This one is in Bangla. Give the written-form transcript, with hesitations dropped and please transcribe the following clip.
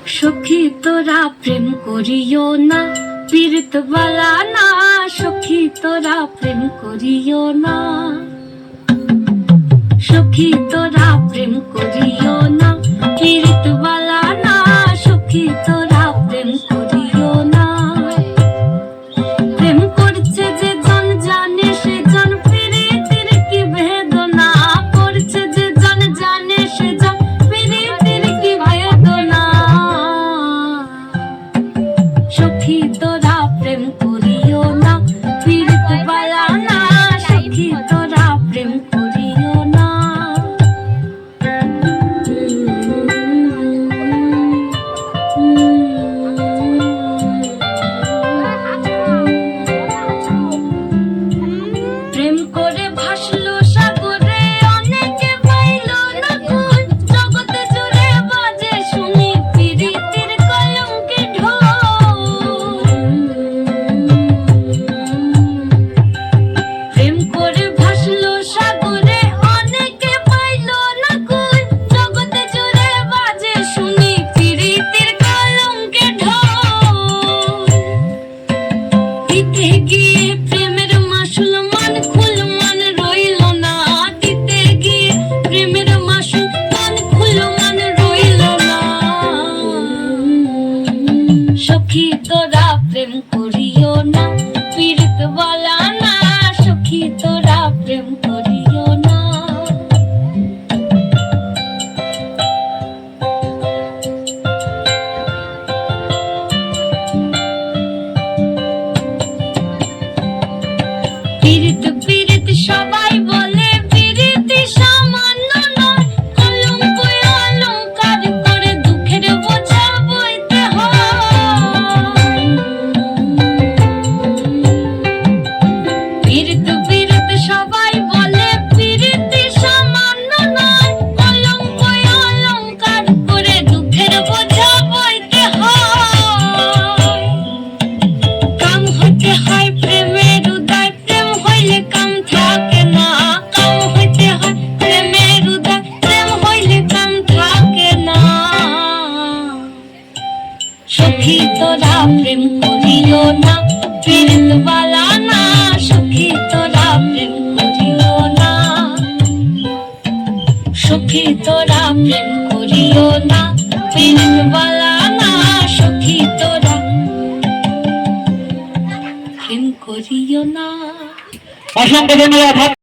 সখী তোরা প্রেম করিও না, পীড়িত বালা না। সখী তোরা প্রেম করিও না, সখী তোরা প্রেম করিও না, পীড়িত বালা না। সখী তোরা প্রেম করিও না। প্রেম করছে যে জন জানে সে জন পীড়িতের কি বেদনা। করছে যে জন জানে সে জন পীড়িতের কি বেদনা। সখী তোরা প্রেম করিও না, পীড়িত বালা না। সখী তোরা প্রেম করিও না। প্রেম করে ভাসলো সাগরে অনেকে পাইল না কই। জগতে জুড়ে বাজে শুনি পীড়িতের কলঙ্কে ঢোল। প্রেম করে ভাসলো সাগরে অনেকে পাইল না কই। জগতে জুড়ে বাজে শুনি পীড়িতের কলঙ্কে ঢোল। দিতে গিয়ে প্রেমের মাসুল মান খুল মান রইল না। দিতে গিয়ে প্রেমের মাসুল মান খুল মান রইল না। সখী তোরা প্রেম করিও না, পীড়িত বালা না। সখী তোরা প্রেম করিও না। পীড়িত পীড়িত সবাই বলে পীড়িতি সামান্য নয়। কলঙ্ক অলঙ্কার করে দুঃখের বোঝা বইতে হয়। পীড়িত পীড়িত সবাই বলে পীড়িতি সামান্য নয়। কলঙ্ক অলঙ্কার করে দুঃখের বোঝা বইতে হয়। কাম হতে হয় প্রেমের উদয়, প্রেম হইলে কাম থাকে না। কাম হইতে হয় প্রেমের উদয়, প্রেম হইলে কাম থাকে না। সখী তোরা প্রেম করিও না, পীড়িত বালা না। সখী তোরা প্রেম করিও না, সখী তোরা প্রেম করিও না, পীড়িত বালা না। সখী তোরা প্রেম করিও না। অসংখ্য ধন্যবাদ।